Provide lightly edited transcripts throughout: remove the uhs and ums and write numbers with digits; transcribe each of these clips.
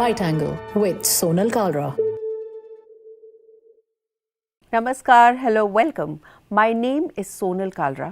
Right Angle with Sonal Kalra. नमस्कार, hello, welcome. My name is Sonal Kalra.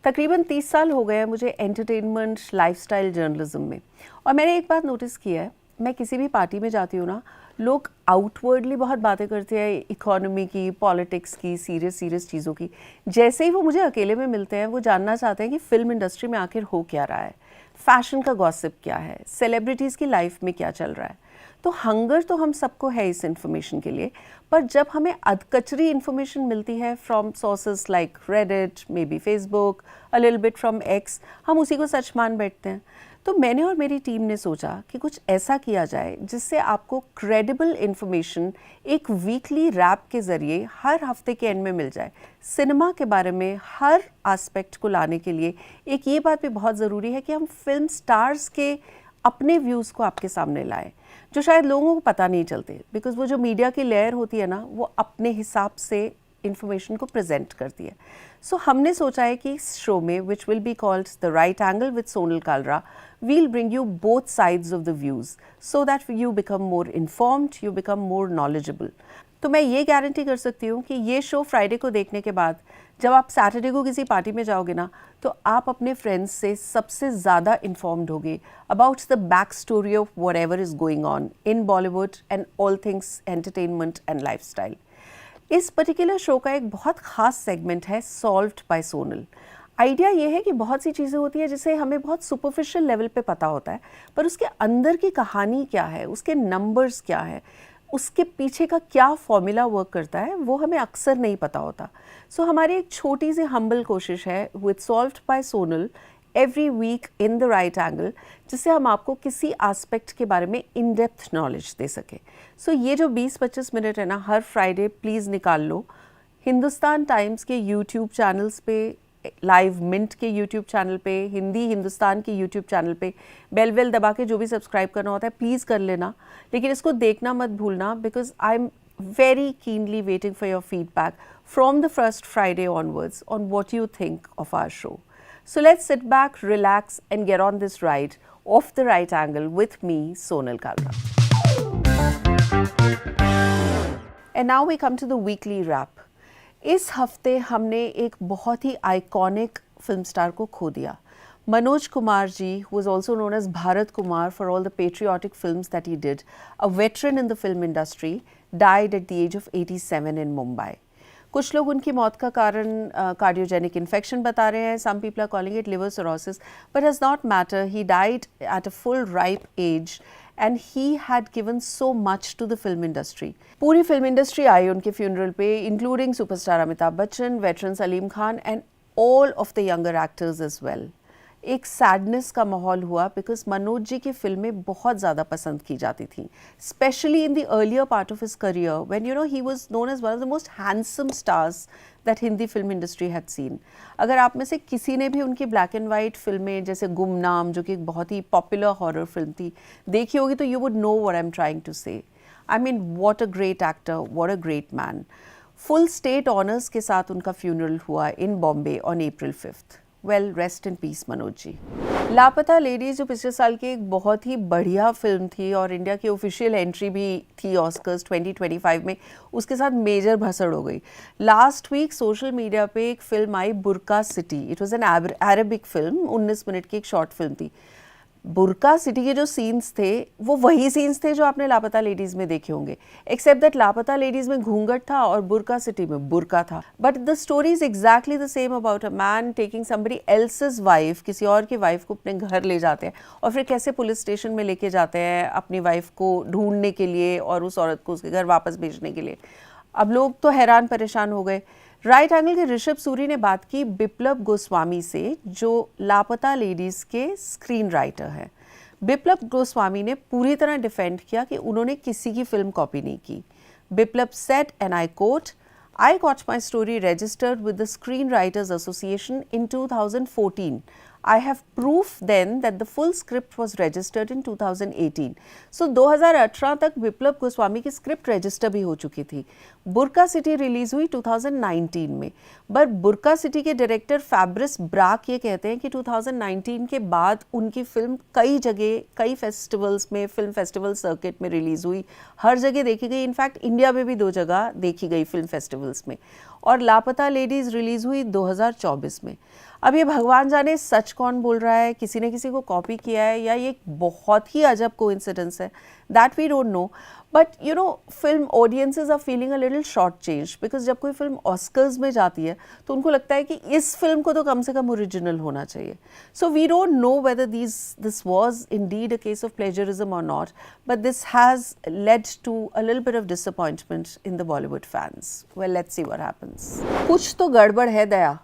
तकरीबन 30 साल हो गए हैं मुझे एंटरटेनमेंट लाइफस्टाइल जर्नलिज्म में. और मैंने एक बात नोटिस की है, मैं किसी भी पार्टी में जाती हूँ ना, लोग आउटवर्डली बहुत बातें करते हैं इकोनॉमी की, पॉलिटिक्स की, सीरियस चीज़ों की. जैसे ही वो मुझे अकेले में मिलते हैं, वो जानना चाहते हैं कि फ़िल्म इंडस्ट्री में आखिर हो क्या रहा है, फैशन का गॉसिप क्या है, सेलिब्रिटीज़ की लाइफ में क्या चल रहा है. तो हंगर तो हम सबको है इस इन्फॉर्मेशन के लिए, पर जब हमें अधकचरी इन्फॉर्मेशन मिलती है from sources like Reddit, may be Facebook, a little bit from x, हम उसी को सच मान बैठते हैं. तो मैंने और मेरी टीम ने सोचा कि कुछ ऐसा किया जाए जिससे आपको क्रेडिबल इन्फॉर्मेशन एक वीकली रैप के ज़रिए हर हफ्ते के एंड में मिल जाए. सिनेमा के बारे में हर एस्पेक्ट को लाने के लिए एक ये बात भी बहुत ज़रूरी है कि हम फिल्म स्टार्स के अपने व्यूज़ को आपके सामने लाएं, जो शायद लोगों को पता नहीं चलते, बिकॉज वो जो मीडिया की लेयर होती है ना, वो अपने हिसाब से इंफॉर्मेशन को प्रेजेंट करती है. सो हमने सोचा है कि इस शो में, which will be called the right angle with Sonal Kalra, we'll bring you both sides of the views so that you become more informed, you become more knowledgeable. तो मैं ये गारंटी कर सकती हूँ कि ये शो फ्राइडे को देखने के बाद जब आप सैटरडे को किसी पार्टी में जाओगे ना, तो आप अपने फ्रेंड्स से सबसे ज़्यादा इन्फॉर्म्ड होगे about the back story of what ever is going on in Bollywood and all things entertainment and lifestyle. इस पर्टिकुलर शो का एक बहुत ख़ास सेगमेंट है सॉल्व्ड बाय सोनल. आइडिया ये है कि बहुत सी चीज़ें होती हैं जिसे हमें बहुत सुपरफिशियल लेवल पे पता होता है, पर उसके अंदर की कहानी क्या है, उसके नंबर्स क्या है, उसके पीछे का क्या फॉर्मूला वर्क करता है, वो हमें अक्सर नहीं पता होता. सो हमारी एक छोटी सी हम्बल कोशिश है with solved by Sonal every week in the right angle, जिससे हम आपको किसी एस्पेक्ट के बारे में इन डेप्थ नॉलेज दे सकें. सो ये जो 20-25 मिनट है ना, हर फ्राइडे प्लीज़ निकाल लो. हिंदुस्तान टाइम्स के यूट्यूब चैनल्स पे, लाइव मिंट के यूट्यूब चैनल पे, हिंदी हिंदुस्तान के यूट्यूब चैनल पे बेल दबा के जो भी सब्सक्राइब करना होता है प्लीज़ कर लेना. लेकिन इसको देखना मत भूलना, because I am very keenly waiting for your feedback from the first Friday onwards on what you think of our show. So let's sit back, relax and get on this ride off the right angle with me, Sonal Kalra. And now we come to the weekly wrap. इस हफ्ते हमने एक बहुत ही iconic film star को खो दिया. Manoj Kumar ji, who was also known as Bharat Kumar for all the patriotic films that he did, a veteran in the film industry, died at the age of 87 in Mumbai. कुछ लोग उनकी मौत का कारण cardiogenic infection बता रहे हैं. Some people are calling it liver cirrhosis, but does not matter. He died at a full ripe age and he had given so much to the film industry. पूरी फिल्म इंडस्ट्री आई उनके funeral पे, including superstar Amitabh Bachchan, veteran Salim Khan and all of the younger actors as well. एक sadness का माहौल हुआ because Manoj ji की फिल्में बहुत ज़्यादा पसंद की जाती थी, specially in the earlier part of his career when you know he was known as one of the most handsome stars that Hindi film industry had seen. अगर आप में से किसी ने भी उनकी ब्लैक एंड वाइट फिल्में जैसे गुमनाम, जो कि एक बहुत ही पॉपुलर हॉरर फिल्म थी, देखी होगी तो you would know what I am trying to say. I mean what a great actor, what a great man. Full state honours के साथ उनका फ्यूनरल हुआ in Bombay on April 5th. Well, rest in peace Manoj ji. Laapataa Ladies जो पिछले साल की एक बहुत ही बढ़िया फिल्म थी और इंडिया की ऑफिशियल एंट्री भी थी ऑस्कर्स 2025 में, उसके साथ मेजर भसड़ हो गई. लास्ट वीक सोशल मीडिया पे एक फिल्म आई, Burqa City. It was an Arabic film, 19 minute की एक शॉर्ट फिल्म थी. बुर्का सिटी के जो सीन्स थे वो वही सीन्स थे जो आपने लापता लेडीज़ में देखे होंगे, एक्सेप्ट दैट लापता लेडीज़ में घूंघट था और बुर्का सिटी में बुर्का था. But the story is exactly the same about a man taking somebody else's wife, किसी और की वाइफ को अपने घर ले जाते हैं और फिर कैसे पुलिस स्टेशन में लेके जाते हैं अपनी वाइफ को ढूंढने के लिए और उस औरत को उसके घर वापस भेजने के लिए. अब लोग तो हैरान परेशान हो गए. राइट एंगल के ऋषभ सूरी ने बात की बिप्लब गोस्वामी से, जो लापता लेडीज़ के स्क्रीन राइटर हैं. बिप्लब गोस्वामी ने पूरी तरह डिफेंड किया कि उन्होंने किसी की फिल्म कॉपी नहीं की. Biplab said, and I quote, I got my story registered with the Screenwriters Association in 2014. I have proof then that the full script was registered in 2018. So 2018 तक विप्लव गोस्वामी की स्क्रिप्ट रजिस्टर भी हो चुकी थी. बुर्का सिटी रिलीज हुई 2019 में. बट बुर्का सिटी के director फैब्रिस Barack ये कहते हैं कि 2019 के बाद उनकी फिल्म कई जगह, कई फेस्टिवल्स में, फिल्म फेस्टिवल सर्किट में रिलीज हुई, हर जगह देखी गई. इनफैक्ट इंडिया में भी 2 जगह देखी गई फिल्म फेस्टिवल्स में. और लापता लेडीज रिलीज हुई 2024 में. अब ये भगवान जाने सच कौन बोल रहा है, किसी ने किसी को कॉपी किया है, या ये एक बहुत ही अजब कोइंसिडेंस है, that we don't know. But you know, film audiences are feeling a little short change, because जब कोई फिल्म ऑस्कर्स में जाती है तो उनको लगता है कि इस फिल्म को तो कम से कम ओरिजिनल होना चाहिए. So we don't know whether this was indeed a case of plagiarism और not, but this has led to a little bit of disappointment in the Bollywood fans. Well, let's see what happens. कुछ तो गड़बड़ है दया.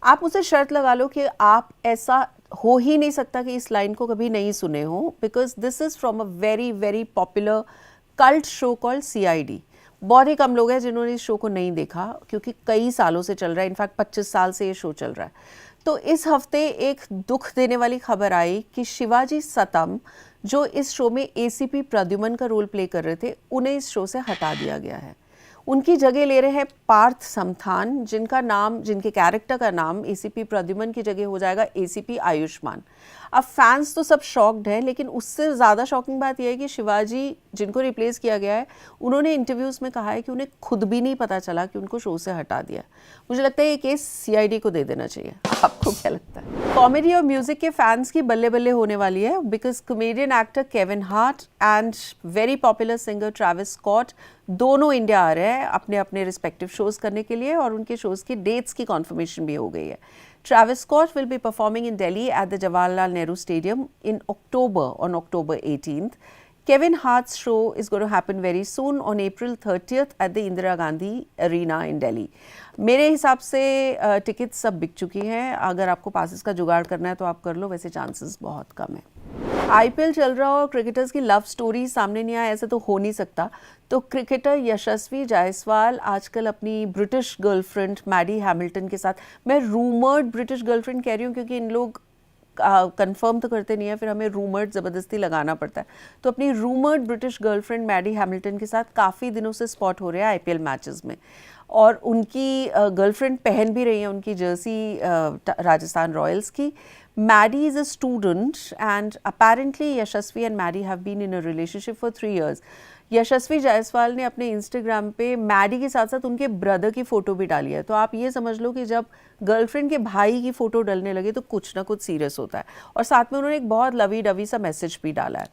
आप मुझसे शर्त लगा लो कि आप ऐसा हो ही नहीं सकता कि इस लाइन को कभी नहीं सुने हो, because this is from a very very popular cult show called CID. बहुत ही कम लोग हैं जिन्होंने इस शो को नहीं देखा, क्योंकि कई सालों से चल रहा है. इनफैक्ट 25 साल से ये शो चल रहा है. तो इस हफ्ते एक दुख देने वाली खबर आई कि शिवाजी सतम, जो इस शो में ACP प्रद्युमन का रोल प्ले कर रहे थे, उन्हें इस शो से हटा दिया गया है. उनकी जगह ले रहे हैं पार्थ समथान, जिनके कैरेक्टर का नाम ACP प्रद्युमन की जगह हो जाएगा ACP आयुष्मान. अब फैंस तो सब शॉक्ड हैं, लेकिन उससे ज़्यादा शॉकिंग बात यह है कि शिवाजी, जिनको रिप्लेस किया गया है, उन्होंने इंटरव्यूज़ में कहा है कि उन्हें खुद भी नहीं पता चला कि उनको शो से हटा दिया. मुझे लगता है ये केस CID को दे देना चाहिए. आपको क्या लगता है? कॉमेडी और म्यूजिक के फैंस की बल्ले बल्ले होने वाली है, because comedian actor Kevin Hart and very popular singer Travis Scott दोनों इंडिया आ रहे हैं अपने अपने रिस्पेक्टिव शोज़ करने के लिए, और उनके शोज़ की डेट्स की कॉन्फर्मेशन भी हो गई है. Travis Scott will be performing in Delhi at the Jawaharlal Nehru Stadium on October 18th. Kevin Hart's show is going to happen very soon on April 30th at the Indira Gandhi Arena in Delhi. मेरे हिसाब से tickets सब बिक चुकी हैं. अगर आपको passes का जुगाड़ करना है तो आप कर लो, वैसे चांसेस बहुत कम है. IPL चल रहा और क्रिकेटर्स की लव स्टोरी सामने नहीं आया, ऐसे तो हो नहीं सकता. तो क्रिकेटर यशस्वी जायसवाल आजकल अपनी ब्रिटिश गर्लफ्रेंड मैडी हैमिल्टन के साथ, मैं रूमर्ड ब्रिटिश गर्लफ्रेंड कह रही हूँ क्योंकि इन लोग कंफर्म तो करते नहीं है, फिर हमें रूमर्ड ज़बरदस्ती लगाना पड़ता है. तो अपनी rumoured British girlfriend Maddie Hamilton के साथ काफ़ी दिनों से स्पॉट हो रहे हैं IPL मैचेस में, और उनकी गर्लफ्रेंड पहन भी रही है उनकी जर्सी राजस्थान रॉयल्स की. Maddie is a student and apparently Yashasvi and Maddie have been in a relationship for 3 years. यशस्वी जायसवाल ने अपने इंस्टाग्राम पे मैडी के साथ साथ उनके ब्रदर की फ़ोटो भी डाली है. तो आप ये समझ लो कि जब गर्लफ्रेंड के भाई की फ़ोटो डलने लगे तो कुछ ना कुछ सीरियस होता है. और साथ में उन्होंने एक बहुत लवी डवी सा मैसेज भी डाला है.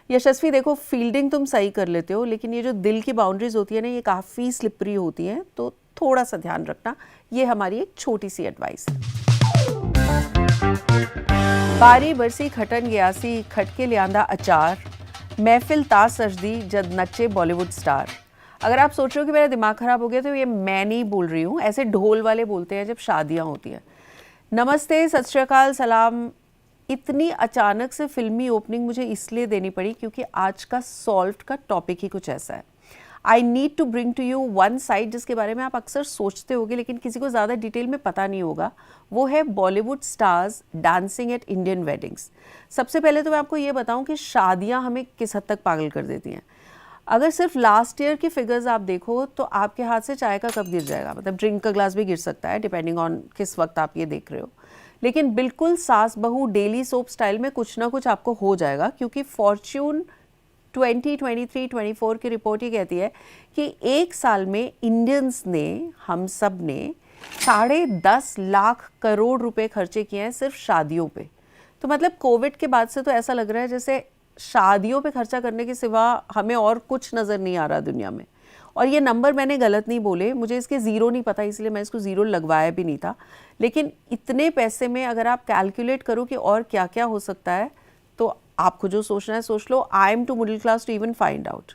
यशस्वी, देखो, फील्डिंग तुम सही कर लेते हो, लेकिन ये जो दिल की बाउंड्रीज होती है ना, ये काफ़ी स्लिपरी होती हैं, तो थोड़ा सा ध्यान रखना. ये हमारी एक छोटी सी एडवाइस है. बारी बरसी खटन गयासी, खटके लियांदा अचार, महफिल ता सजदी जद नच्चे बॉलीवुड स्टार. अगर आप सोच रहे हो कि मेरा दिमाग खराब हो गया, तो ये मैं नहीं बोल रही हूँ, ऐसे ढोल वाले बोलते हैं जब शादियाँ होती हैं. नमस्ते, सत श्री अकाल, सलाम. इतनी अचानक से फिल्मी ओपनिंग मुझे इसलिए देनी पड़ी क्योंकि आज का सॉल्व्ड का टॉपिक ही कुछ ऐसा है. I need to bring to you one side जिसके बारे में आप अक्सर सोचते होगे लेकिन किसी को ज़्यादा डिटेल में पता नहीं होगा. वो है Bollywood stars dancing at Indian weddings. सबसे पहले तो मैं आपको ये बताऊं कि शादियां हमें किस हद तक पागल कर देती हैं. अगर सिर्फ लास्ट ईयर की फिगर्स आप देखो तो आपके हाथ से चाय का कप गिर जाएगा, मतलब ड्रिंक का ग्लास भी गिर सकता है, डिपेंडिंग ऑन किस वक्त आप ये देख रहे हो. लेकिन बिल्कुल सास बहू डेली सोप स्टाइल में कुछ ना कुछ आपको हो जाएगा, क्योंकि फॉर्च्यून 2023-24 की रिपोर्ट ये कहती है कि एक साल में इंडियंस ने, हम सब ने 10.5 लाख करोड़ रुपए खर्चे किए हैं सिर्फ शादियों पे. तो मतलब कोविड के बाद से तो ऐसा लग रहा है जैसे शादियों पे खर्चा करने के सिवा हमें और कुछ नज़र नहीं आ रहा दुनिया में. और ये नंबर मैंने गलत नहीं बोले, मुझे इसके ज़ीरो नहीं पता इसलिए मैं इसको ज़ीरो लगवाया भी नहीं था. लेकिन इतने पैसे में अगर आप कैलकुलेट करो कि और क्या क्या हो सकता है, तो आपको जो सोचना है सोच लो. I am too middle class to even find out.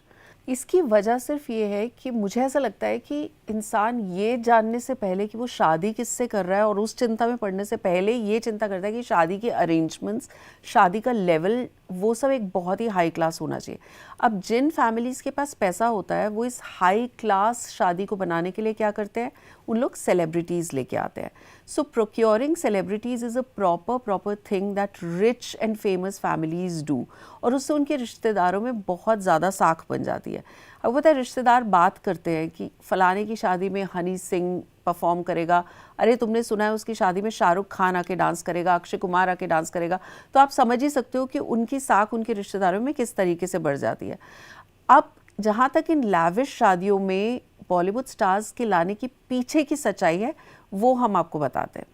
इसकी वजह सिर्फ ये है कि मुझे ऐसा लगता है कि इंसान ये जानने से पहले कि वो शादी किससे कर रहा है और उस चिंता में पड़ने से पहले ये चिंता करता है कि शादी के अरेंजमेंट्स, शादी का लेवल, वो सब एक बहुत ही हाई क्लास होना चाहिए। अब जिन फैमिलीज़ के पास पैसा होता है वो इस हाई क्लास शादी को बनाने के लिए क्या करते हैं, उन लोग सेलिब्रिटीज़ लेके आते हैं। So procuring celebrities is a proper thing that rich and famous families do, और उससे उनके रिश्तेदारों में बहुत ज़्यादा साख बन जाती है। अब पता है रिश्तेदार बात करते हैं कि फ़लाने की शादी में हनी सिंह परफॉर्म करेगा, अरे तुमने सुना है उसकी शादी में शाहरुख खान आके डांस करेगा, अक्षय कुमार आके डांस करेगा। तो आप समझ ही सकते हो कि उनकी साख उनके रिश्तेदारों में किस तरीके से बढ़ जाती है। अब जहाँ तक इन लैविश शादियों में बॉलीवुड स्टार्स के लाने की पीछे की सच्चाई है, वो हम आपको बताते हैं।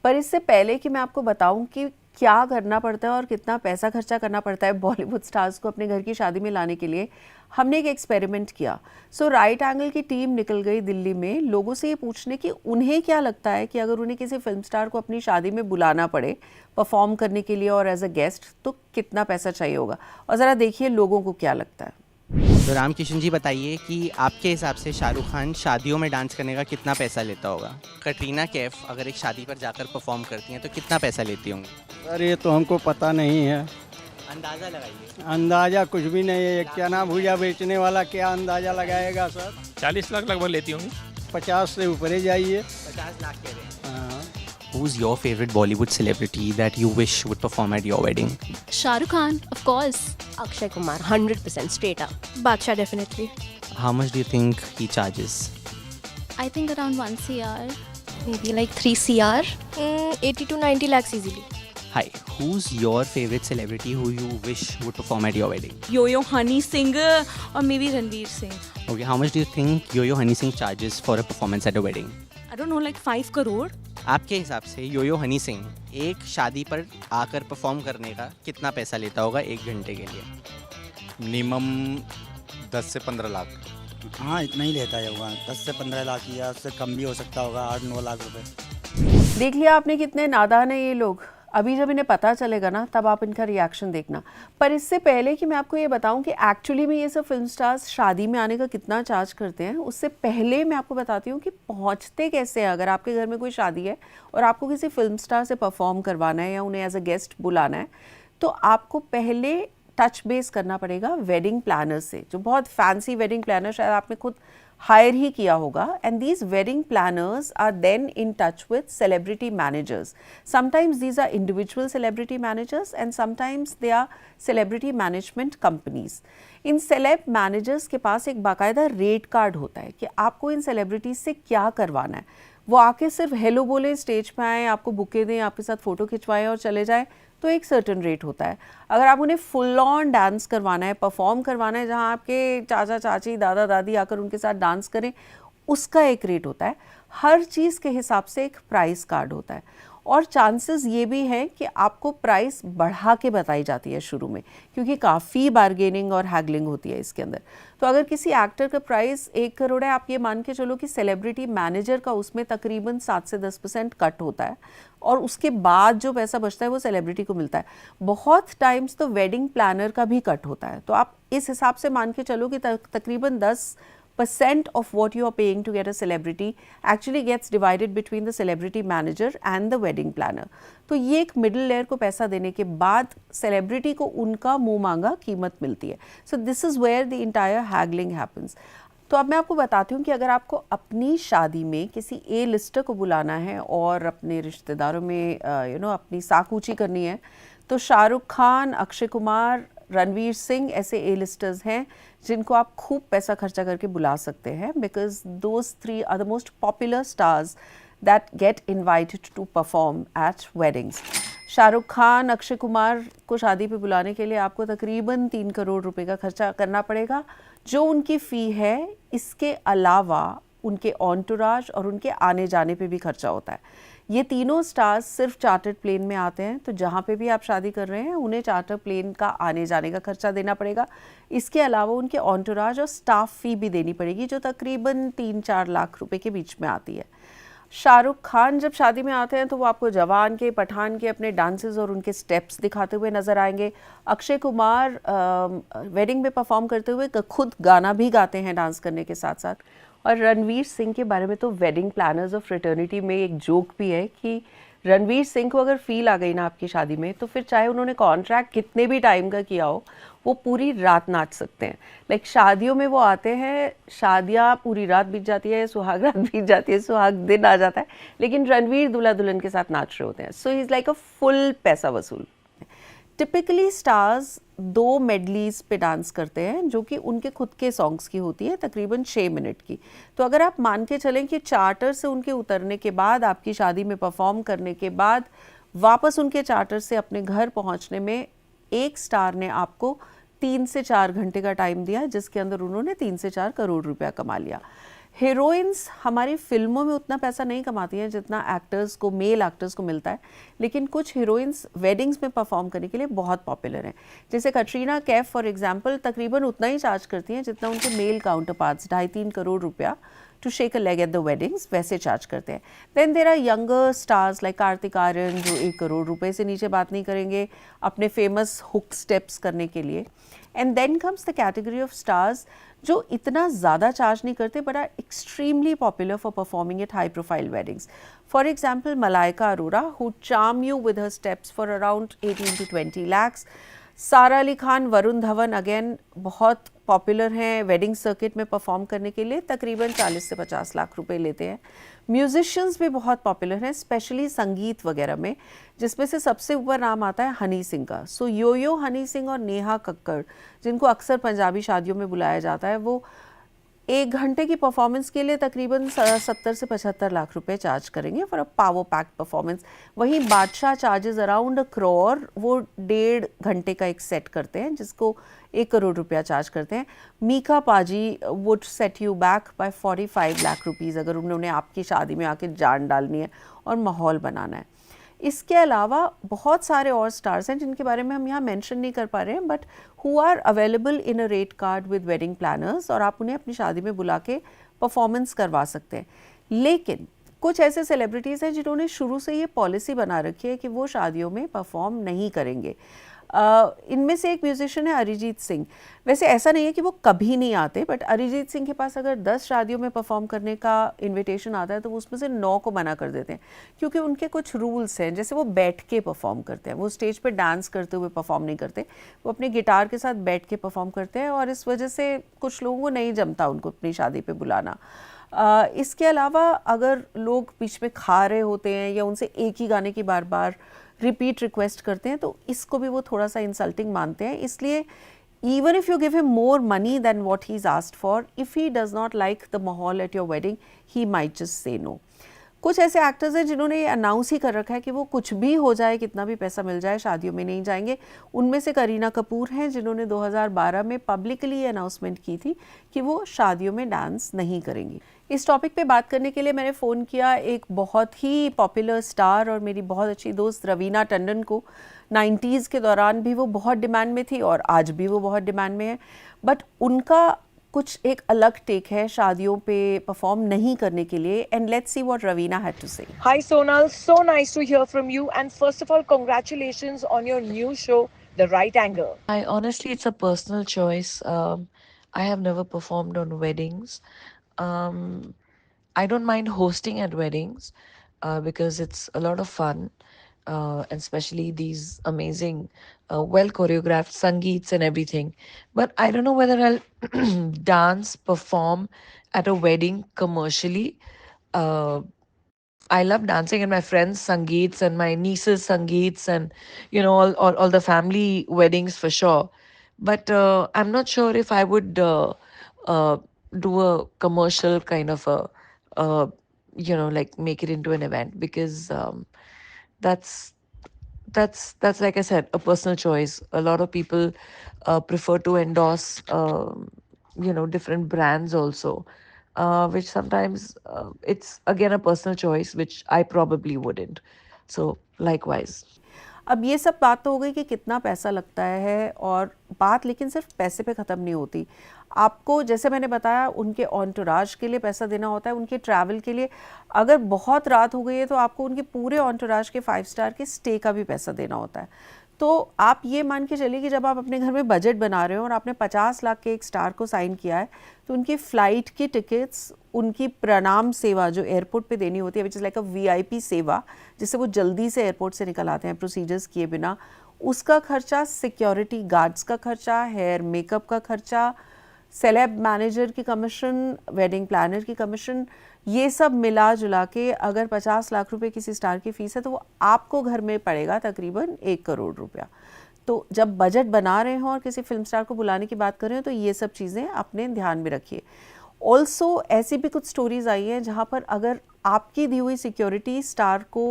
पर इससे पहले कि मैं आपको बताऊं कि क्या करना पड़ता है और कितना पैसा खर्चा करना पड़ता है बॉलीवुड स्टार्स को अपने घर की शादी में लाने के लिए, हमने एक एक्सपेरिमेंट किया। सो राइट एंगल की टीम निकल गई दिल्ली में लोगों से ये पूछने कि उन्हें क्या लगता है कि अगर उन्हें किसी फिल्म स्टार को अपनी शादी में बुलाना पड़े परफॉर्म करने के लिए और एज अ गेस्ट, तो कितना पैसा चाहिए होगा। और ज़रा देखिए लोगों को क्या लगता है। तो रामकिशन जी बताइए कि आपके हिसाब से शाहरुख खान शादियों में डांस करने का कितना पैसा लेता होगा? कटरीना कैफ अगर एक शादी पर जाकर परफॉर्म करती हैं तो कितना पैसा लेती होंगी? सर ये तो हमको पता नहीं है, अंदाज़ा लगाइए। अंदाज़ा कुछ भी नहीं है। क्या ना भुजा बेचने वाला क्या अंदाज़ा लगाएगा सर? 40 लाख लगभग लेती होंगी। 50 से ऊपर ही जाइए। 50 लाख कह रहे हैं। हाँ। Who's your favorite Bollywood celebrity that you wish would perform at your wedding? Shahrukh Khan, of course. Akshay Kumar, 100% straight up. Badshah, definitely. How much do you think he charges? I think around 1 CR. Maybe like 3 CR. 80 to 90 lakhs easily. Hi, who's your favorite celebrity who you wish would perform at your wedding? Yo-Yo Honey Singh or maybe Ranveer Singh. Okay, how much do you think Yo-Yo Honey Singh charges for a performance at a wedding? I don't know, like 5 crore. आपके हिसाब से यो हनी सिंह एक शादी पर आकर perform करने का कितना पैसा लेता होगा 1 घंटे के लिए? मिनिमम 10 से 15 लाख। हाँ इतना ही लेता है, होगा 10 से 15 लाख या उससे कम भी हो सकता होगा, 8-9 लाख रुपए। देख लिया आपने कितने नादान है ये लोग। अभी जब इन्हें पता चलेगा ना तब आप इनका रिएक्शन देखना। पर इससे पहले कि मैं आपको ये बताऊं कि एक्चुअली में ये सब फिल्म स्टार्स शादी में आने का कितना चार्ज करते हैं, उससे पहले मैं आपको बताती हूँ कि पहुँचते कैसे हैं। अगर आपके घर में कोई शादी है और आपको किसी फिल्म स्टार से परफॉर्म करवाना है या उन्हें एज अ गेस्ट बुलाना है, तो आपको पहले टच बेस करना पड़ेगा वेडिंग प्लानर से, जो बहुत फैंसी वेडिंग प्लानर शायद आपने खुद हायर ही किया होगा। And these wedding planners are then in touch with celebrity managers. Sometimes these are individual celebrity managers and sometimes they are celebrity management companies. इन सेलेब मैनेजर्स के पास एक बाकायदा रेट कार्ड होता है कि आपको इन सेलिब्रिटीज से क्या करवाना है। वो आके सिर्फ हेलो बोले, स्टेज पे आए, आपको बुके दें, आपके साथ फ़ोटो खिंचवाएं और चले जाएं, तो एक सर्टन रेट होता है। अगर आप उन्हें फुल ऑन डांस करवाना है, परफॉर्म करवाना है, जहां आपके चाचा चाची दादा दादी आकर उनके साथ डांस करें, उसका एक रेट होता है। हर चीज़ के हिसाब से एक प्राइस कार्ड होता है और चांसेस ये भी हैं कि आपको प्राइस बढ़ा के बताई जाती है शुरू में, क्योंकि काफ़ी बार्गेनिंग और हैगलिंग होती है इसके अंदर। तो अगर किसी एक्टर का प्राइस 1 करोड़ है, आप ये मान के चलो कि सेलिब्रिटी मैनेजर का उसमें तकरीबन 7 से 10% कट होता है और उसके बाद जो पैसा बचता है वो सेलिब्रिटी को मिलता है। बहुत टाइम्स तो वेडिंग प्लानर का भी कट होता है। तो आप इस हिसाब से मान के चलो कि तकरीबन 10% of what you are paying to get a celebrity actually gets divided between the celebrity manager and the wedding planner. तो ये एक मिडिल लेयर को पैसा देने के बाद सेलिब्रिटी को उनका मुंह मांगा कीमत मिलती है। So this is where the entire haggling happens. तो अब मैं आपको बताती हूँ कि अगर आपको अपनी शादी में किसी ए लिस्टर को बुलाना है और अपने रिश्तेदारों में अपनी साख ऊँची करनी है, तो शाहरुख खान, अक्षय कुमार, रणवीर सिंह ऐसे ए लिस्टर्स हैं जिनको आप खूब पैसा खर्चा करके बुला सकते हैं, because those 3 are the most popular stars that get invited to perform at weddings. Shahrukh Khan, Akshay Kumar को शादी पे बुलाने के लिए आपको तकरीबन 3 करोड़ रुपए का खर्चा करना पड़ेगा, जो उनकी फ़ी है। इसके अलावा उनके ऑन्टोराज और उनके आने जाने पे भी खर्चा होता है। ये तीनों स्टार्स सिर्फ चार्टर्ड प्लेन में आते हैं, तो जहाँ पे भी आप शादी कर रहे हैं उन्हें चार्टर प्लेन का आने जाने का खर्चा देना पड़ेगा। इसके अलावा उनके ऑन्टोराज और स्टाफ फ़ी भी देनी पड़ेगी, जो तकरीबन 3-4 लाख रुपए के बीच में आती है। शाहरुख खान जब शादी में आते हैं तो वो आपको जवान के, पठान के अपने डांसेस और उनके स्टेप्स दिखाते हुए नज़र आएंगे। अक्षय कुमार वेडिंग में परफॉर्म करते हुए खुद गाना भी गाते हैं डांस करने के साथ साथ। और रणवीर सिंह के बारे में तो वेडिंग प्लानर्स ऑफ फ्रेटर्निटी में एक जोक भी है कि रणवीर सिंह को अगर फील आ गई ना आपकी शादी में, तो फिर चाहे उन्होंने कॉन्ट्रैक्ट कितने भी टाइम का किया हो, वो पूरी रात नाच सकते हैं। लाइक शादियों में वो आते हैं, शादियाँ पूरी रात बीत जाती है, सुहाग रात बीत जाती है, सुहाग दिन आ जाता है, लेकिन रणवीर दूल्हा दुल्हन के साथ नाच रहे होते हैं। So he is like a full paisa vasool. Typically stars 2 मेडलीज पे डांस करते हैं जो कि उनके खुद के सॉन्ग्स की होती है, तकरीबन 6 मिनट की। तो अगर आप मान के चलें कि चार्टर से उनके उतरने के बाद, आपकी शादी में परफॉर्म करने के बाद, वापस उनके चार्टर से अपने घर पहुंचने में एक स्टार ने आपको 3 से 4 घंटे का टाइम दिया, जिसके अंदर उन्होंने 3 से 4 करोड़ रुपया कमा लिया। हीरोइंस हमारी फिल्मों में उतना पैसा नहीं कमाती हैं जितना एक्टर्स को, मेल एक्टर्स को मिलता है, लेकिन कुछ हीरोइंस वेडिंग्स में परफॉर्म करने के लिए बहुत पॉपुलर हैं। जैसे कटरीना कैफ फॉर एग्जांपल तकरीबन उतना ही चार्ज करती हैं जितना उनके मेल काउंटर पार्ट्स, 2.5-3 करोड़ रुपया to shake a leg at the weddings वैसे चार्ज करते हैं। Then there are younger stars like Kartik Aaryan जो 1 करोड़ रुपए से नीचे बात नहीं करेंगे अपने फेमस हुक स्टेप्स करने के लिए। And then comes the category of stars जो इतना ज़्यादा चार्ज नहीं करते but are extremely popular for performing at high profile weddings. For example Malaika Arora who charm you with her steps for around 18 to 20 lakhs। Sara Ali Khan, Varun Dhawan again बहुत popular हैं wedding circuit में perform करने के लिए, तकरीबन 40 से 50 लाख रुपए लेते हैं। म्यूजिशियंस भी बहुत पॉपुलर हैं, स्पेशली संगीत वगैरह में, जिसमें से सबसे ऊपर नाम आता है हनी सिंह का। सो यो हनी सिंह और नेहा कक्कड़, जिनको अक्सर पंजाबी शादियों में बुलाया जाता है, वो 1 घंटे की परफॉर्मेंस के लिए तकरीबन 70 से 75 लाख रुपए चार्ज करेंगे for a power pack performance. वहीं बादशाह चार्जेस अराउंड 1 करोड़, वो 1.5 घंटे का एक सेट करते हैं जिसको 1 करोड़ रुपया चार्ज करते हैं। मीका पाजी would set you back by 45 lakh rupees अगर उन्होंने आपकी शादी में आके जान डालनी है और माहौल बनाना है। इसके अलावा बहुत सारे और स्टार्स हैं जिनके बारे में हम यहाँ मेंशन नहीं कर पा रहे हैं, but who are available in a rate card with wedding planners, और आप उन्हें अपनी शादी में बुला के परफॉर्मेंस करवा सकते हैं। लेकिन कुछ ऐसे सेलिब्रिटीज़ हैं जिन्होंने शुरू से ये पॉलिसी बना रखी है कि वो शादियों में परफॉर्म नहीं करेंगे। इनमें से एक म्यूजिशियन है अरिजीत सिंह। वैसे ऐसा नहीं है कि वो कभी नहीं आते, बट अरिजीत सिंह के पास अगर 10 शादियों में परफॉर्म करने का इनविटेशन आता है तो वो उसमें से 9 को मना कर देते हैं, क्योंकि उनके कुछ रूल्स हैं। जैसे वो बैठ के परफॉर्म करते हैं, वो स्टेज पे डांस करते हुए परफॉर्म नहीं करते, वो अपने गिटार के साथ बैठ के परफॉर्म करते हैं, और इस वजह से कुछ लोगों को नहीं जमता उनको अपनी शादी पे बुलाना। इसके अलावा अगर लोग बीच में खा रहे होते हैं या उनसे एक ही गाने की बार बार रिपीट रिक्वेस्ट करते हैं तो इसको भी वो थोड़ा सा इंसल्टिंग मानते हैं। इसलिए even if you give him more money than what he's asked for, if he does not like the माहौल at your wedding, he might just say no. कुछ ऐसे एक्टर्स हैं जिन्होंने ये अनाउंस ही कर रखा है कि वो कुछ भी हो जाए, कितना भी पैसा मिल जाए, शादियों में नहीं जाएंगे। उनमें से करीना कपूर हैं जिन्होंने 2012 में पब्लिकली ये अनाउंसमेंट की थी कि वो शादियों में डांस नहीं करेंगी। इस टॉपिक पे बात करने के लिए मैंने फ़ोन किया एक बहुत ही पॉपुलर स्टार और मेरी बहुत अच्छी दोस्त रवीना टंडन को। 90s के दौरान भी वो बहुत डिमांड में थी और आज भी वो बहुत डिमांड में है, बट उनका कुछ एक अलग टेक है शादियों पे परफॉर्म नहीं करने के लिए। And let's see what Raveena had to say. Hi Sonal, so nice to hear from you, and first of all congratulations on your new show The Right Angle. Honestly, it's a personal choice. I have never performed on weddings. I don't mind hosting at weddings because it's a lot of fun, and especially these amazing, well choreographed sangeets and everything. But I don't know whether I'll dance, perform at a wedding commercially. I love dancing at my friends' sangeets and my niece's sangeets and all the family weddings for sure. But I'm not sure if I would do a commercial kind of a like make it into an event, because that's like I said, a personal choice. A lot of people prefer to endorse different brands also, which sometimes it's again a personal choice, which I probably wouldn't. So likewise. अब ये सब बात तो हो गई कि कितना पैसा लगता है, और बात लेकिन सिर्फ पैसे पे ख़त्म नहीं होती। आपको जैसे मैंने बताया उनके ऑन्टोराज के लिए पैसा देना होता है, उनके ट्रैवल के लिए। अगर बहुत रात हो गई है तो आपको उनके पूरे ऑन्टोराज के 5 स्टार के स्टे का भी पैसा देना होता है। तो आप ये मान के चलिए कि जब आप अपने घर में बजट बना रहे हो और आपने 50 लाख के एक स्टार को साइन किया है, तो उनकी फ़्लाइट की टिकट्स, उनकी प्रणाम सेवा जो एयरपोर्ट पे देनी होती है, which is like a VIP सेवा, जिससे वो जल्दी से एयरपोर्ट से निकल आते हैं प्रोसीजर्स किए बिना, उसका खर्चा, सिक्योरिटी गार्ड्स का खर्चा, हेयर मेकअप का खर्चा, सेलेब मैनेजर की कमीशन, वेडिंग प्लानर की कमीशन, ये सब मिला जुला के अगर 50 लाख रुपए किसी स्टार की फ़ीस है तो वो आपको घर में पड़ेगा तकरीबन 1 करोड़ रुपया। तो जब बजट बना रहे हों और किसी फिल्म स्टार को बुलाने की बात कर रहे हो तो ये सब चीज़ें अपने ध्यान में रखिए। ऑल्सो ऐसी भी कुछ स्टोरीज़ आई हैं जहाँ पर अगर आपकी दी हुई सिक्योरिटी स्टार को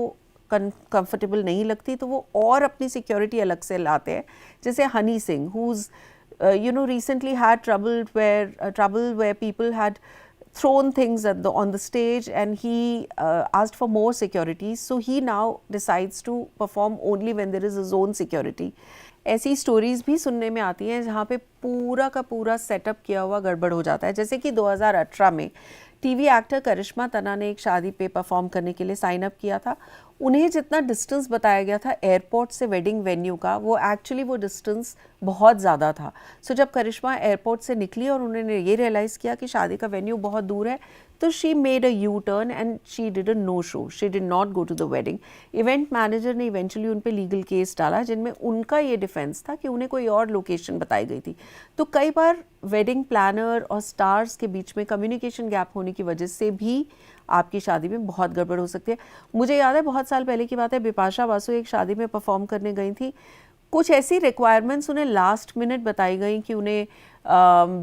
कंफर्टेबल नहीं लगती तो वो और अपनी सिक्योरिटी अलग से लाते हैं, जैसे Honey Singh, who's recently had trouble where people had thrown things on the stage, and he asked for more security, so he now decides to perform only when there is a zone security. ऐसी stories भी सुनने में आती हैं जहाँ पे पूरा का पूरा सेटअप किया हुआ गड़बड़ हो जाता है। जैसे कि 2018 में टीवी एक्टर करिश्मा तना ने एक शादी पे परफॉर्म करने के लिए साइन अप किया था। उन्हें जितना डिस्टेंस बताया गया था एयरपोर्ट से वेडिंग वेन्यू का, वो एक्चुअली वो डिस्टेंस बहुत ज़्यादा था। सो जब करिश्मा एयरपोर्ट से निकली और उन्होंने ये रियलाइज़ किया कि शादी का वेन्यू बहुत दूर है, तो she made a U turn and she did a no show, she did not go to the wedding. Event manager ने इवेंचुअली उन पे लीगल केस डाला जिनमें उनका ये डिफेंस था कि उन्हें कोई और लोकेशन बताई गई थी। तो कई बार वेडिंग प्लानर और स्टार्स के बीच में कम्युनिकेशन गैप होने की वजह से भी आपकी शादी में बहुत गड़बड़ हो सकती है। मुझे याद है बहुत साल पहले की बात है, बिपाशा बासु एक शादी में परफॉर्म करने गई थी। कुछ ऐसी रिक्वायरमेंट्स उन्हें लास्ट मिनट बताई गई कि उन्हें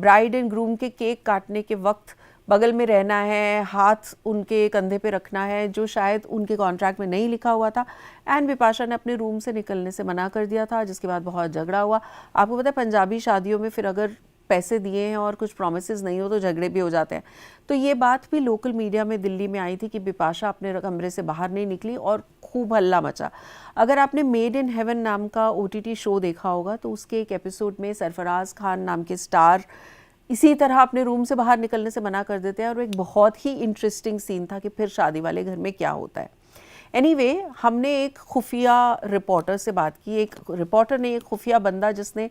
ब्राइड एंड ग्रूम के केक काटने के वक्त बगल में रहना है, हाथ उनके कंधे पे रखना है, जो शायद उनके कॉन्ट्रैक्ट में नहीं लिखा हुआ था। एंड बिपाशा ने अपने रूम से निकलने से मना कर दिया था, जिसके बाद बहुत झगड़ा हुआ। आपको पता है पंजाबी शादियों में फिर अगर पैसे दिए हैं और कुछ प्रोमिसेस नहीं हो तो झगड़े भी हो जाते हैं। तो ये बात भी लोकल मीडिया में दिल्ली में आई थी कि बिपाशा अपने कमरे से बाहर नहीं निकली और खूब हल्ला मचा। अगर आपने मेड इन हेवन नाम का OTT शो देखा होगा तो उसके एक एपिसोड में सरफराज खान नाम के स्टार इसी तरह अपने रूम से बाहर निकलने से मना कर देते हैं, और एक बहुत ही इंटरेस्टिंग सीन था कि फिर शादी वाले घर में क्या होता है। एनीवे, हमने एक खुफिया रिपोर्टर से बात की। एक रिपोर्टर ने, एक खुफिया बंदा जिसने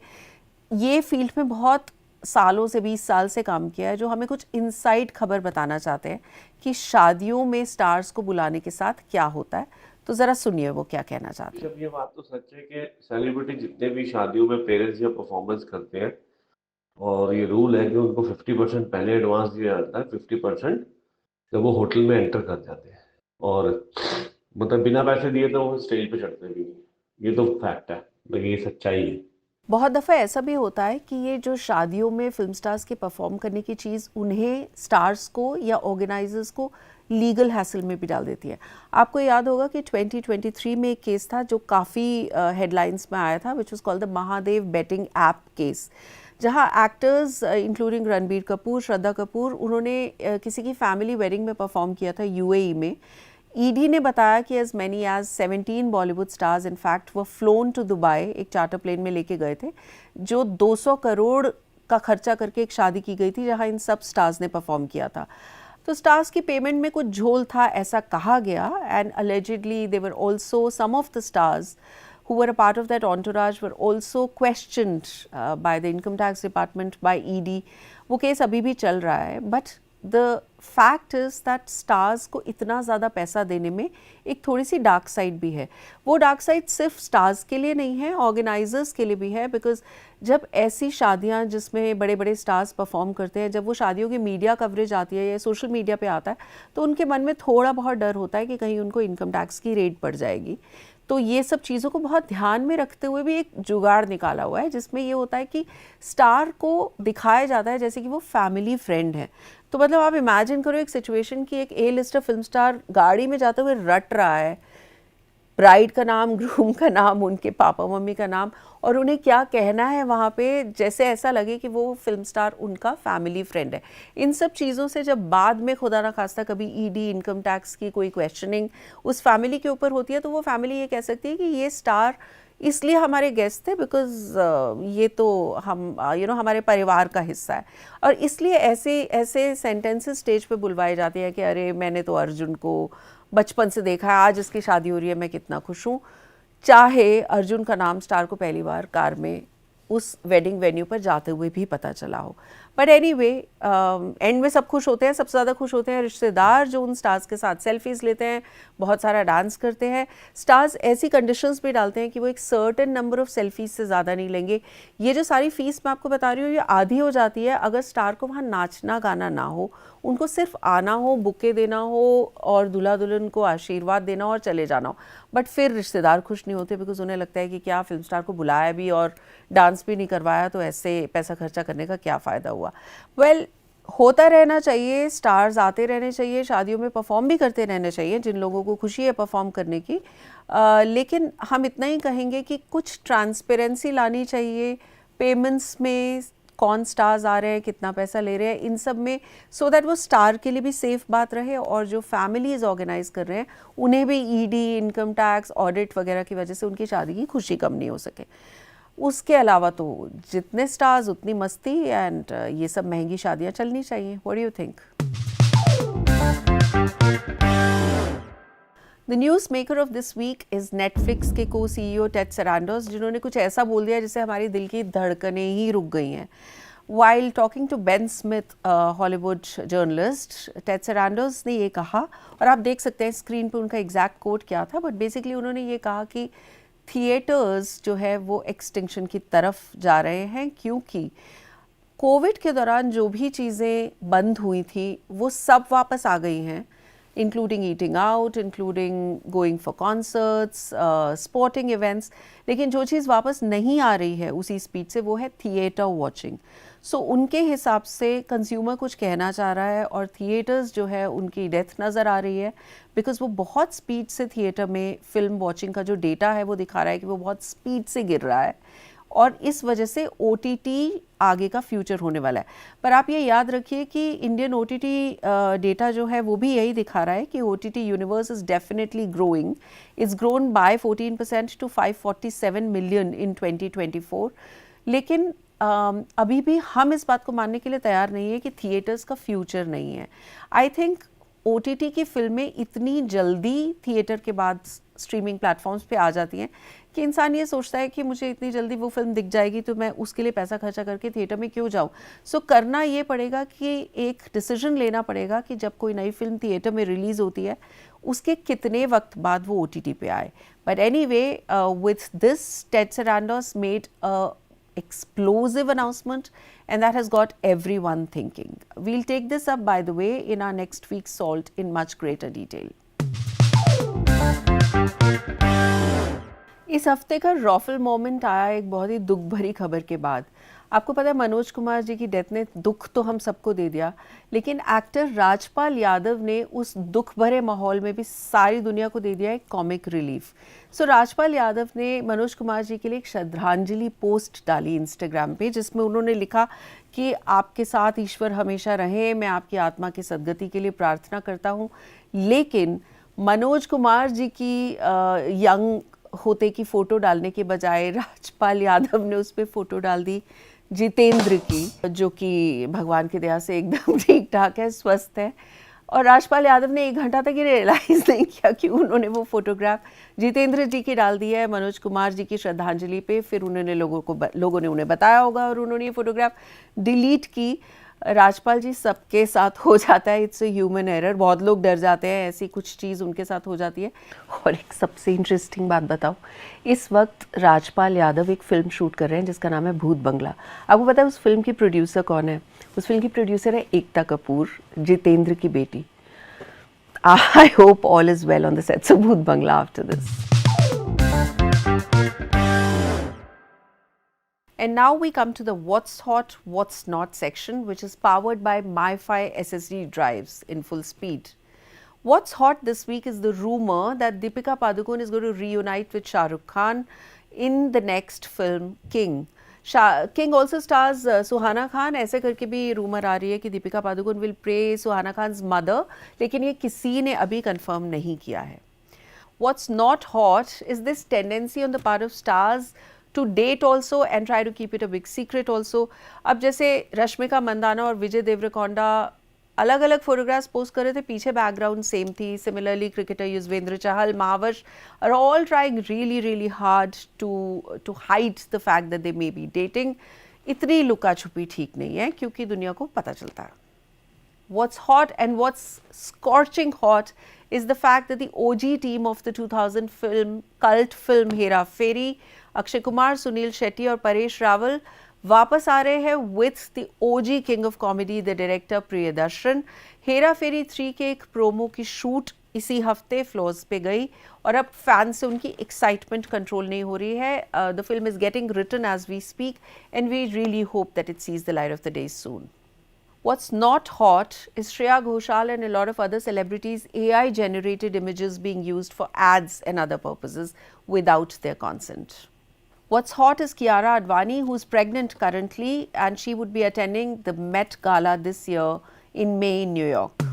ये फील्ड में बहुत सालों से 20 साल से काम किया है, जो हमें कुछ इनसाइड खबर बताना चाहते हैं कि शादियों में स्टार्स को बुलाने के साथ क्या होता है। तो ज़रा सुनिए वो क्या कहना चाहते हैं। ये बात तो सच है कि सेलिब्रिटी जितने भी शादियों में पेरेंट्स या परफॉर्मेंस करते हैं, और ये रूल है कि उनको 50% पहले एडवांस दिया जाता है, 50% जब वो होटल में एंटर कर जाते हैं, और मतलब बिना पैसे दिए तो वो स्टेज पे चढ़ते भी नहीं। ये तो फैक्ट है, ये सच्चाई है। बहुत दफ़ा ऐसा भी होता है कि ये जो शादियों में फिल्म स्टार्स के परफॉर्म करने की चीज़ उन्हें, स्टार्स को या ऑर्गेनाइजर्स को लीगल हैसल में भी डाल देती है। आपको याद होगा कि 2023 में एक केस था जो काफ़ी हेडलाइंस में आया था, which was called the Mahadev betting app case, जहां एक्टर्स इंक्लूडिंग रणबीर कपूर, श्रद्धा कपूर, उन्होंने किसी की फैमिली वेडिंग में परफॉर्म किया था UAE में। ED ने बताया कि as many as 17 Bollywood stars in fact वो फ्लोन टू दुबई, एक चार्टर प्लेन में लेके गए थे, जो 200 करोड़ का खर्चा करके एक शादी की गई थी जहां इन सब स्टार्स ने परफॉर्म किया था। तो स्टार्स की पेमेंट में कुछ झोल था ऐसा कहा गया, and allegedly they were also some of the stars who were a part of that entourage were also questioned by the income tax department, by ED. वो केस अभी भी चल रहा है, but the fact is that stars को इतना ज़्यादा पैसा देने में एक थोड़ी सी डार्क साइड भी है। वो डार्क साइड सिर्फ स्टार्स के लिए नहीं है, ऑर्गेनाइजर्स के लिए भी है, बिकॉज जब ऐसी शादियां जिसमें बड़े बड़े स्टार्स परफॉर्म करते हैं, जब वो शादियों की मीडिया कवरेज आती है या सोशल मीडिया पे आता है, तो उनके मन में थोड़ा बहुत डर होता है कि कहीं उनको इनकम टैक्स की रेड पड़ जाएगी। तो ये सब चीज़ों को बहुत ध्यान में रखते हुए भी एक जुगाड़ निकाला हुआ है, जिसमें ये होता है कि स्टार को दिखाया जाता है जैसे कि वो फैमिली फ्रेंड है। तो मतलब आप इमेजिन करो एक सिचुएशन की एक A-लिस्टर फिल्म स्टार गाड़ी में जाते हुए रट रहा है ब्राइड का नाम, ग्रूम का नाम, उनके पापा मम्मी का नाम, और उन्हें क्या कहना है वहाँ पे, जैसे ऐसा लगे कि वो फिल्म स्टार उनका फैमिली फ्रेंड है। इन सब चीज़ों से जब बाद में खुदा ना खास्ता कभी ED, इनकम टैक्स की कोई क्वेश्चनिंग उस फैमिली के ऊपर होती है, तो वो फैमिली ये कह सकती है कि ये स्टार इसलिए हमारे गेस्ट थे बिकॉज ये तो हम हमारे परिवार का हिस्सा है, और इसलिए ऐसे ऐसे सेंटेंसेस स्टेज पे बुलवाए जाते हैं कि अरे मैंने तो अर्जुन को बचपन से देखा है, आज इसकी शादी हो रही है, मैं कितना खुश हूँ। चाहे अर्जुन का नाम स्टार को पहली बार कार में उस वेडिंग वेन्यू पर जाते हुए भी पता चला हो। बट एनीवे, एंड में सब खुश होते हैं, सबसे ज़्यादा खुश होते हैं रिश्तेदार जो उन स्टार्स के साथ सेल्फीज़ लेते हैं, बहुत सारा डांस करते हैं। स्टार्स ऐसी कंडीशंस भी डालते हैं कि वो एक सर्टेन नंबर ऑफ सेल्फीज से ज़्यादा नहीं लेंगे। ये जो सारी फीस मैं आपको बता रही हूँ, ये आधी हो जाती है अगर स्टार को वहाँ नाचना गाना ना हो, उनको सिर्फ आना हो, बुके देना हो और दूल्हा दुल्हन को आशीर्वाद देना हो और चले जाना हो। बट फिर रिश्तेदार खुश नहीं होते, बिकॉज उन्हें लगता है कि क्या फिल्म स्टार को बुलाया भी और डांस भी नहीं करवाया, तो ऐसे पैसा खर्चा करने का क्या फ़ायदा हुआ। वेल, होता रहना चाहिए, स्टार्स आते रहने चाहिए, शादियों में परफॉर्म भी करते रहने चाहिए जिन लोगों को खुशी है परफॉर्म करने की। लेकिन हम इतना ही कहेंगे कि कुछ ट्रांसपेरेंसी लानी चाहिए पेमेंट्स में, कौन स्टार्स आ रहे हैं, कितना पैसा ले रहे हैं, इन सब में, सो दैट वो स्टार के लिए भी सेफ बात रहे और जो फैमिलीज ऑर्गेनाइज कर रहे हैं उन्हें भी ईडी, इनकम टैक्स, ऑडिट वगैरह की वजह से उनकी शादी की खुशी कम नहीं हो सके। उसके अलावा तो जितने स्टार्स उतनी मस्ती, एंड ये सब महंगी शादियां चलनी चाहिए। What do you think? The news maker of this week is Netflix के को CEO टेड सरांडोस, जिन्होंने कुछ ऐसा बोल दिया जिससे हमारी दिल की धड़कनें ही रुक गई हैं। While talking to Ben Smith, Hollywood journalist, Ted Sarandos ने ये कहा, और आप देख सकते हैं स्क्रीन पे उनका एग्जैक्ट कोट क्या था, बट बेसिकली उन्होंने ये कहा कि थिएटर्स जो है वो एक्सटिंक्शन की तरफ जा रहे हैं, क्योंकि कोविड के दौरान जो भी चीज़ें बंद हुई थी वो सब वापस आ गई हैं, including eating out, including going for concerts, sporting events. लेकिन जो चीज़ वापस नहीं आ रही है उसी स्पीड से वो है थिएटर वॉचिंग। सो उनके हिसाब से कंज्यूमर कुछ कहना चाह रहा है और थिएटर्स जो है उनकी डेथ नज़र आ रही है, बिकॉज वो बहुत स्पीड से थिएटर में फिल्म वॉचिंग का जो डेटा है वो दिखा रहा है कि वो बहुत स्पीड से गिर रहा है, और इस वजह से OTT आगे का फ्यूचर होने वाला है। पर आप ये याद रखिए कि इंडियन OTT डेटा जो है वो भी यही दिखा रहा है कि OTT universe is definitely growing. It's grown by 14% to 547 million in 2024। लेकिन अभी भी हम इस बात को मानने के लिए तैयार नहीं है कि थिएटर्स का फ्यूचर नहीं है। आई थिंक OTT की फिल्में इतनी जल्दी थिएटर के बाद स्ट्रीमिंग प्लेटफॉर्म्स पे आ जाती हैं कि इंसान ये सोचता है कि मुझे इतनी जल्दी वो फिल्म दिख जाएगी तो मैं उसके लिए पैसा खर्चा करके थिएटर में क्यों जाऊं। सो करना ये पड़ेगा कि एक डिसीजन लेना पड़ेगा कि जब कोई नई फिल्म थिएटर में रिलीज़ होती है उसके कितने वक्त बाद वो OTT पे आए। But anyway, with this Ted Sarandos made a explosive announcement, and that has got everyone thinking. We'll take this up, by the way, in our next week's Salt in much greater detail. इस हफ्ते का रॉफल moment आया एक बहुत ही दुख भरी खबर के बाद। आपको पता है मनोज कुमार जी की डेथ ने दुख तो हम सबको दे दिया, लेकिन एक्टर राजपाल यादव ने उस दुख भरे माहौल में भी सारी दुनिया को दे दिया एक कॉमिक रिलीफ। सो राजपाल यादव ने मनोज कुमार जी के लिए एक श्रद्धांजलि पोस्ट डाली इंस्टाग्राम पे, जिसमें उन्होंने लिखा कि आपके साथ ईश्वर हमेशा रहे, मैं आपकी आत्मा की सद्गति के लिए प्रार्थना करता हूँ। लेकिन मनोज कुमार जी की यंग होते की फ़ोटो डालने के बजाय राजपाल यादव ने उस पर फ़ोटो डाल दी जितेंद्र की, जो कि भगवान की दया से एकदम ठीक ठाक है, स्वस्थ है। और राजपाल यादव ने 1 घंटा तक ये रियलाइज़ नहीं किया कि उन्होंने वो फोटोग्राफ जितेंद्र जी की डाल दी है मनोज कुमार जी की श्रद्धांजलि पे। फिर उन्होंने लोगों ने उन्हें बताया होगा और उन्होंने ये फोटोग्राफ डिलीट की। राजपाल जी सबके साथ हो जाता है, इट्स अ ह्यूमन एरर। बहुत लोग डर जाते हैं, ऐसी कुछ चीज़ उनके साथ हो जाती है। और एक सबसे इंटरेस्टिंग बात बताओ, इस वक्त राजपाल यादव एक फ़िल्म शूट कर रहे हैं जिसका नाम है भूत बंगला। आपको पता है उस फिल्म की प्रोड्यूसर कौन है? उस फिल्म की प्रोड्यूसर है एकता कपूर, जितेंद्र की बेटी। I hope all is well on the sets of Bhoot Bangla after this. And now we come to the what's hot, what's not section, which is powered by MiFi SSD drives in full speed. What's hot this week is the rumor that Deepika Padukone is going to reunite with Shah Rukh Khan in the next film King. King also stars Suhana Khan. ऐसे करके भी rumour आ रही है कि Deepika Padukone will play Suhana Khan's mother, लेकिन ये किसी ने अभी कंफर्म नहीं किया है। What's not hot is this tendency on the part of stars to date also and try to keep it a big secret also. अब जैसे रश्मिका मंदाना और विजय देवरकोंडा अलग अलग फोटोग्राफ्स पोस्ट कर रहे थे, पीछे बैकग्राउंड सेम थी. Similarly cricketer Yuzvendra Chahal, Mahvash are all trying really really hard to hide the fact that they may be dating. इतनी लुका छुपी ठीक नहीं है क्योंकि दुनिया को पता चलता है. What's hot and what's scorching hot is the fact that the OG team of the 2000 cult film Hera Fairy, Akshay Kumar, Sunil Shetty और परेश रावल वापस आ रहे हैं with the OG king of comedy, the director Priyadarshan. Hera फेरी 3 के एक promo की shoot इसी हफ्ते floors पे गई और अब फैंस से उनकी एक्साइटमेंट कंट्रोल नहीं हो रही है. The film is getting written as we speak and we really hope that it sees the light of the day soon. What's not hot is Shreya Ghoshal and a lot of other celebrities' AI-generated images being used for ads and other purposes without their consent. What's hot is Kiara Advani, who's pregnant currently, and she would be attending the Met Gala this year in May in New York.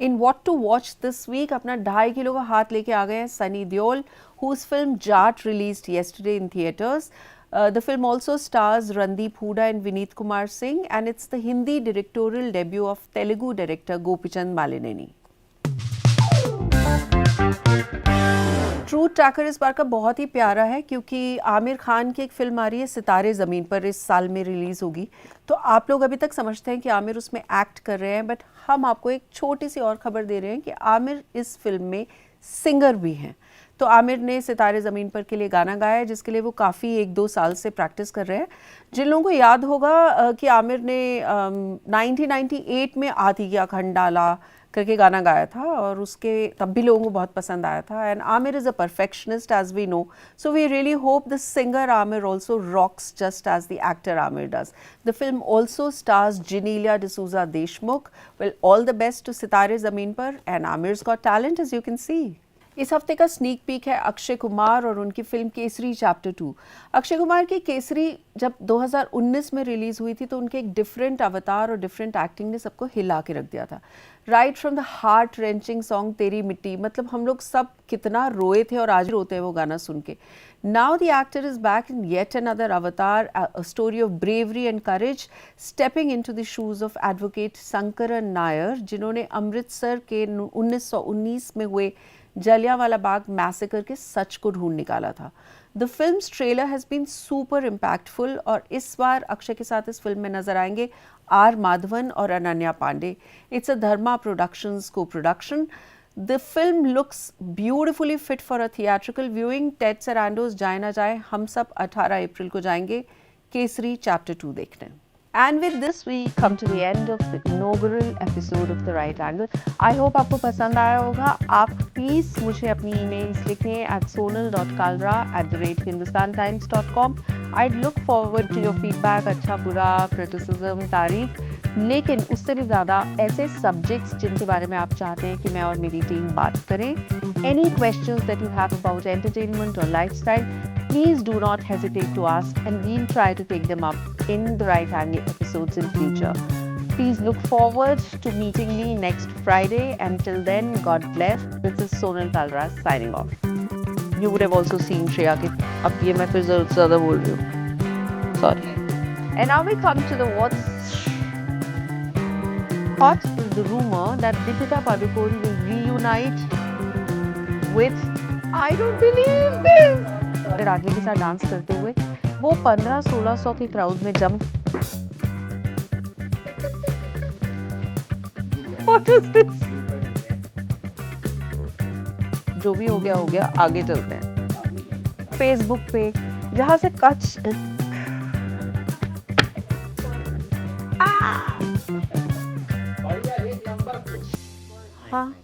In what to watch this week, अपना 2.5 kilo का हाथ लेके आ गए हैं Sunny Deol, whose film Jaat released yesterday in theatres. The film also stars Randeep Hooda and Vineet Kumar Singh, and it's the Hindi directorial debut of Telugu director Gopichand Malineni. Truth tracker इस बार का बहुत ही प्यारा है क्योंकि आमिर खान की एक फिल्म आ रही है सितारे ज़मीन पर, इस साल में रिलीज़ होगी. तो आप लोग अभी तक समझते हैं कि आमिर उसमें एक्ट कर रहे हैं, बट हम आपको एक छोटी सी और खबर दे रहे हैं कि आमिर इस फिल्म में सिंगर भी हैं. तो आमिर ने सितारे ज़मीन पर के लिए गाना गाया है जिसके लिए वो काफ़ी 1-2 साल से प्रैक्टिस कर रहे हैं. जिन लोगों को याद होगा कि आमिर ने 1998 में आती क्या खंडाला करके गाना गाया था और उसके तब भी लोगों को बहुत पसंद आया था. And Aamir is a perfectionist as we know, so we really hope the singer Aamir also rocks just as the actor Aamir does. The film also stars Genelia D'Souza Deshmukh. Well, all the best to Sitaare Zameen Par and Aamir's got talent as you can see. इस हफ्ते का sneak peek है अक्षय कुमार और उनकी film Kesari chapter 2. Akshay Kumar की केसरी जब 2019 में release हुई थी तो उनके एक डिफरेंट अवतार और डिफरेंट एक्टिंग ने सबको हिला के रख दिया था. Right from the heart wrenching song तेरी मिट्टी, मतलब हम लोग सब कितना रोए थे और आज रोते हैं वो गाना सुन के. Now the actor is back in yet another avatar, a story of bravery and courage, stepping into the shoes of advocate Sankaran Nair, जिन्होंने अमृतसर के 1919 में हुए जलियांवाला बाग मैसेकर के सच को ढूंढ निकाला था. The film's trailer has been super impactful और इस बार अक्षय के साथ इस फिल्म में नजर आएंगे आर माधवन और Ananya Panday. It's a Dharma productions co production. The film looks beautifully fit for a theatrical viewing. Ted Sarandos जाए ना जाए, हम सब 18 अप्रैल को जाएंगे केसरी चैप्टर 2 देखने. And with this we come to the end of the inaugural episode of The Right Angle. I hope आपको पसंद आया होगा. आप प्लीज़ मुझे अपनी emails लिखें at sonal.kalra@hindustantimes.com. I'd look forward to your feedback, अच्छा बुरा, criticism, तारीफ. लेकिन उससे भी ज़्यादा ऐसे subjects जिनके बारे में आप चाहते हैं कि मैं और मेरी टीम बात करें. Any questions that you have about entertainment or lifestyle, please do not hesitate to ask and we'll try to take them up in the Right Angle episodes in future. Please look forward to meeting me next Friday. Until then, God bless. This is Sonal Kalra signing off. You would have also seen Shreya ki ab ye main fir zyada bol rahi hu. Sorry. And now we come to the what's hot is the rumor that Deepika Padukone will reunite with I don't believe this. Raghavi के साथ dance करते हुए वो 1500-1600 के crowd में jump. What is this? जो भी हो गया, आगे चलते हैं. फेसबुक पे जहाँ से कच हाँ